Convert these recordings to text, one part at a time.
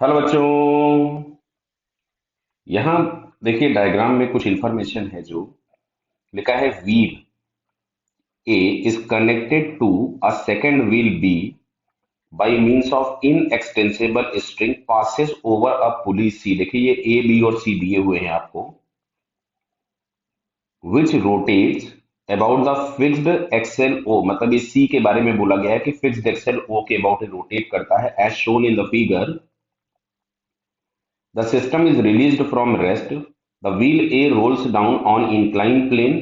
Hello बच्चों। यहाँ देखिए डायग्राम में कुछ इंफॉर्मेशन है जो लिखा है wheel A is connected to a second wheel B by means of inextensible string passes over a pulley C. देखिए ये ए बी और सी दिए हुए हैं आपको, which rotates about the fixed axle O. मतलब ये सी के बारे में बोला गया है कि फिक्स्ड एक्सेल ओ के अबाउट रोटेट करता है as shown in the figure. The system is released from rest. The wheel A rolls down on inclined plane।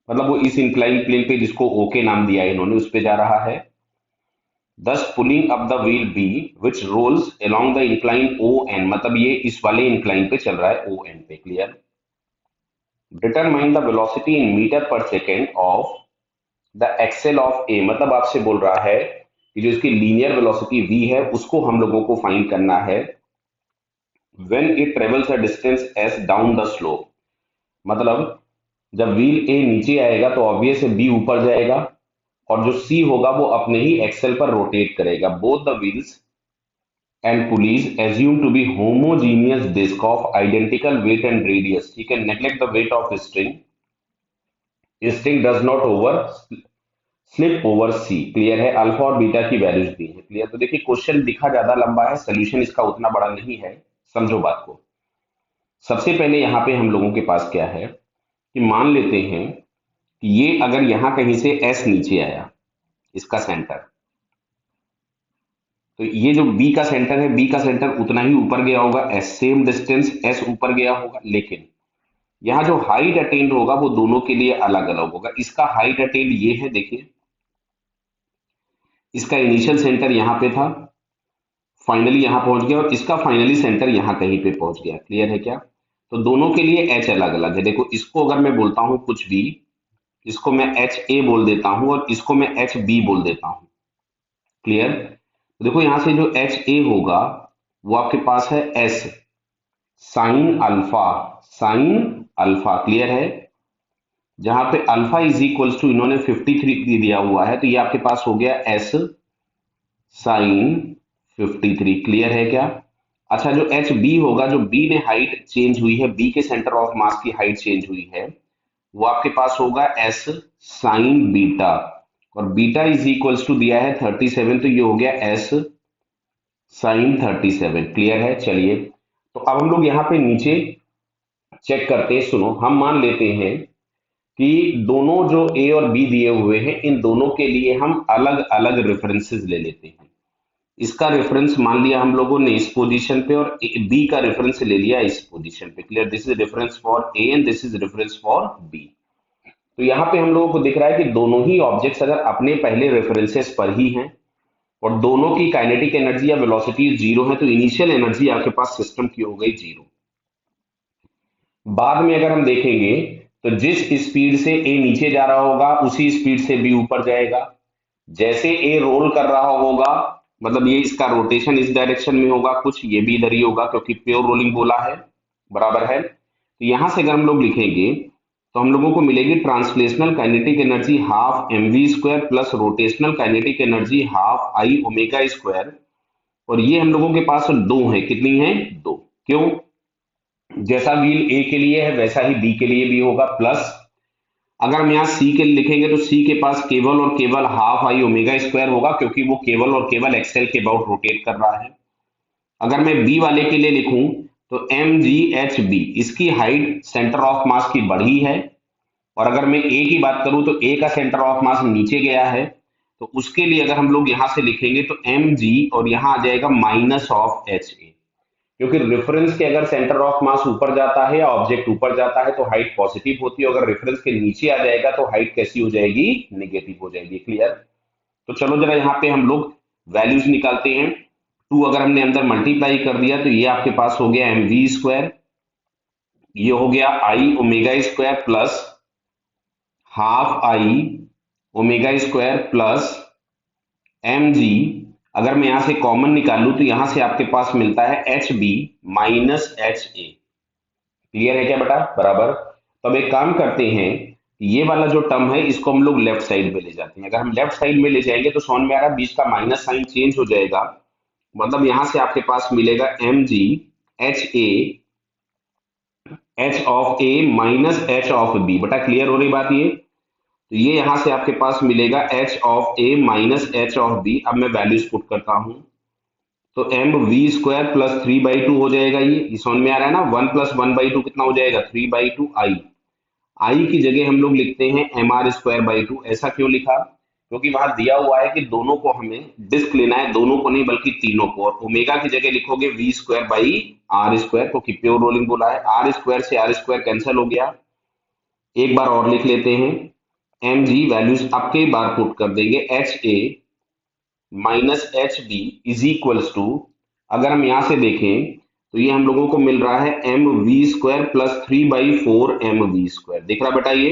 मतलब वो इस inclined plane पे जिसको OK नाम दिया है इन्होंने उस पे जा रहा है। Thus pulling up the wheel B which rolls along the incline ON। मतलब ये इस वाले incline पे चल रहा है ON पे। Clear. Determine the velocity in meter per second of the axle of A। मतलब आपसे बोल रहा है कि जो इसकी लीनियर वेलोसिटी V है उसको हम लोगों को फाइंड करना है when it travels a distance s down the slope। मतलब जब व्हील ए नीचे आएगा तो ऑब्वियस है बी ऊपर जाएगा और जो सी होगा वो अपने ही एक्सेल पर रोटेट करेगा। Both the wheels and pulleys assume to be homogeneous disc of identical weight and radius. ठीक है, neglect the weight of string, string does not over slip over C. Clear है। अल्फा और beta की values दी है। Clear. तो देखिए question दिखा ज्यादा लंबा है, सोल्यूशन इसका उतना बड़ा नहीं है। समझो बात को। सबसे पहले यहाँ पे हम लोगों के पास क्या है कि मान लेते हैं कि ये अगर यहां कहीं से एस नीचे आया, इसका सेंटर, तो ये जो बी का सेंटर है, बी का सेंटर उतना ही ऊपर गया होगा, एस सेम डिस्टेंस एस ऊपर गया होगा। लेकिन यहाँ जो हाइट अटेंड होगा वो दोनों के लिए अलग अलग होगा। इसका हाइट अटेंड ये है, देखिए इसका इनिशियल सेंटर यहाँ पे था, फाइनली यहाँ पहुंच गया, और इसका फाइनली सेंटर यहाँ कहीं पे पहुंच गया। क्लियर है क्या। तो दोनों के लिए एच अलग अलग है। देखो इसको अगर मैं बोलता हूं कुछ भी, इसको मैं एच ए बोल देता हूं और इसको मैं एच बी बोल देता हूं। क्लियर। तो देखो यहां से जो एच ए होगा वो आपके पास है S sine alpha, sine alpha. Clear है। जहां पे अल्फा इज इक्वल्स टू इन्होंने 53 दिया हुआ है, तो ये आपके पास हो गया एस साइन 53। क्लियर है क्या। अच्छा जो एच बी होगा, जो बी ने हाइट चेंज हुई है, बी के सेंटर ऑफ मास की हाइट चेंज हुई है, वो आपके पास होगा एस साइन बीटा। और बीटा इज इक्वल्स टू दिया है 37, तो ये हो गया एस साइन 37। क्लियर है। चलिए तो अब हम लोग यहाँ पे नीचे चेक करते हैं। सुनो, हम मान लेते हैं कि दोनों जो ए और बी दिए हुए हैं इन दोनों के लिए हम अलग अलग रेफरेंसेस ले लेते हैं। इसका रेफरेंस मान लिया हम लोगों ने इस पोजीशन पे और बी का रेफरेंस ले लिया इस पोजीशन पे। Clear. This is reference for A and this is reference for B. तो यहाँ पे हम लोगों को दिख रहा है कि दोनों ही ऑब्जेक्ट्स अगर अपने पहले रेफरेंसेस पर ही हैं और दोनों की काइनेटिक एनर्जी या वेलोसिटी जीरो है, तो इनिशियल एनर्जी आपके पास सिस्टम की हो गई जीरो। बाद में अगर हम देखेंगे तो जिस स्पीड से ए नीचे जा रहा होगा उसी स्पीड से बी ऊपर जाएगा। जैसे ए रोल कर रहा होगा, मतलब ये इसका रोटेशन इस डायरेक्शन में होगा, कुछ ये भी इधर ही होगा क्योंकि प्योर रोलिंग बोला है। बराबर है। तो यहां से अगर हम लोग लिखेंगे तो हम लोगों को मिलेगी translational kinetic energy half m v square plus rotational kinetic energy half I omega square. और ये हम लोगों के पास दो है। कितनी है? दो। क्यों? जैसा व्हील ए के लिए है वैसा ही बी के लिए भी होगा। प्लस अगर हम यहाँ सी के लिए लिखेंगे तो सी के पास केवल और केवल हाफ आई ओमेगा स्क्वायर होगा क्योंकि वो केवल और केवल एक्सेल के अबाउट रोटेट कर रहा है। अगर मैं बी वाले के लिए लिखूं तो एम जी एच बी, इसकी हाइट सेंटर ऑफ मास की बढ़ी है। और अगर मैं ए की बात करूं तो ए का सेंटर ऑफ मास नीचे गया है, तो उसके लिए अगर हम लोग यहां से लिखेंगे तो एम जी और यहां आ जाएगा माइनस ऑफ एच ए। क्योंकि रेफरेंस के अगर सेंटर ऑफ मास ऊपर जाता है या ऑब्जेक्ट ऊपर जाता है तो हाइट पॉजिटिव होती है, अगर रेफरेंस के नीचे आ जाएगा तो हाइट कैसी हो जाएगी? नेगेटिव हो जाएगी। क्लियर। तो चलो जरा यहाँ पे हम लोग वैल्यूज निकालते हैं। टू अगर हमने अंदर मल्टीप्लाई कर दिया तो ये आपके पास हो गया एम वी स्क्वायर, ये हो गया I omega square plus half I omega square plus M G. अगर मैं यहां से कॉमन निकालूं तो यहां से आपके पास मिलता है H B minus H A. Clear है क्या बेटा? बराबर। तो अब एक काम करते हैं, ये वाला जो टर्म है इसको हम लोग लेफ्ट साइड में ले जाते हैं। अगर हम लेफ्ट साइड में ले जाएंगे तो समझ में आ रहा है बीच का माइनस साइन चेंज हो जाएगा, मतलब यहां से आपके पास मिलेगा m g h a h of a minus h of b. बटा क्लियर हो रही बात ये? तो ये यहां से आपके पास मिलेगा h of a minus h of b. अब मैं वैल्यूज पुट करता हूं, तो एम वी स्क्वायर प्लस 3/2 हो जाएगा। ये समझ में आ रहा है ना? 1 + 1/2 कितना हो जाएगा? 3/2 आई। आई की जगह हम लोग लिखते हैं mr²/2। ऐसा क्यों लिखा? क्योंकि वहां दिया हुआ है कि दोनों को हमें डिस्क लेना है, दोनों को नहीं बल्कि तीनों को। और ओमेगा की जगह लिखोगे v²/r², क्योंकि प्योर रोलिंग बोला है। आर स्क्वायर से आर स्क्वायर कैंसिल हो गया। एक बार और लिख लेते हैं, एम जी वैल्यूज अब के बार पुट कर देंगे, h a minus h b is equals to, अगर हम यहां से देखें तो ये हम लोगों को मिल रहा है mv² प्लस 3/4 mv²। दिख रहा बेटा ये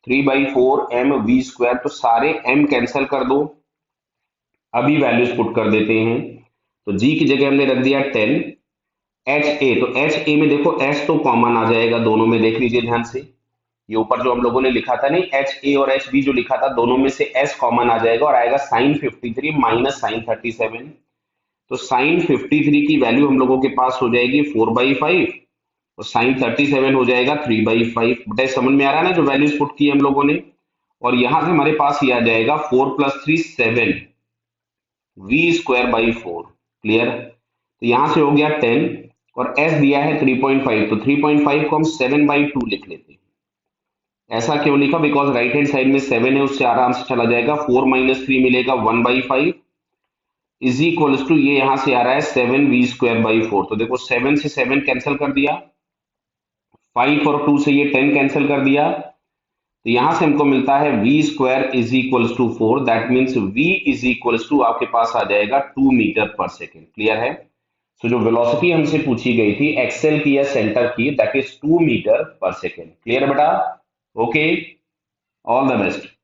3/4 mv²। तो सारे m कैंसिल कर दो, अभी वैल्यूज पुट कर देते हैं। तो g की जगह हमने रख दिया 10। एच ए, तो एच ए में देखो s तो कॉमन आ जाएगा दोनों में, देख लीजिए ध्यान से। ये ऊपर जो हम लोगों ने लिखा था नहीं, एच ए और एच बी जो लिखा था, दोनों में से s कॉमन आ जाएगा और आएगा sin53 माइनस sin37। तो sin53 की वैल्यू हम लोगों के पास हो जाएगी 4/5 और sin37 हो जाएगा 3/5। बेटा समझ में आ रहा है ना जो वैल्यूज पुट की हम लोगों ने? और यहां से हमारे पास ये आ जाएगा 4 + 3 7 v²/4। क्लियर? तो यहां से हो गया 10 और s दिया है 3.5, तो 3.5 को हम 7/2 लिख लेते हैं। ऐसा क्यों लिखा? बिकॉज राइट हैंड साइड में 7 है, उससे आराम से चला जाएगा। 4 - 3 मिलेगा 1/5 इज इक्वल्स टू, ये यहां से आ रहा है 7v²/4। तो देखो 7 से 7 कैंसिल कर दिया, 5 और 2 से ये 10 कैंसिल कर दिया। तो यहां से हमको मिलता है v² is equals to 4। That means v is equals to आपके पास आ जाएगा 2 मीटर पर सेकेंड। क्लियर है? सो जो वेलोसिटी हमसे पूछी गई थी एक्सेल की या सेंटर की, दैट इज 2 मीटर पर सेकेंड। क्लियर बेटा? Okay, all the best.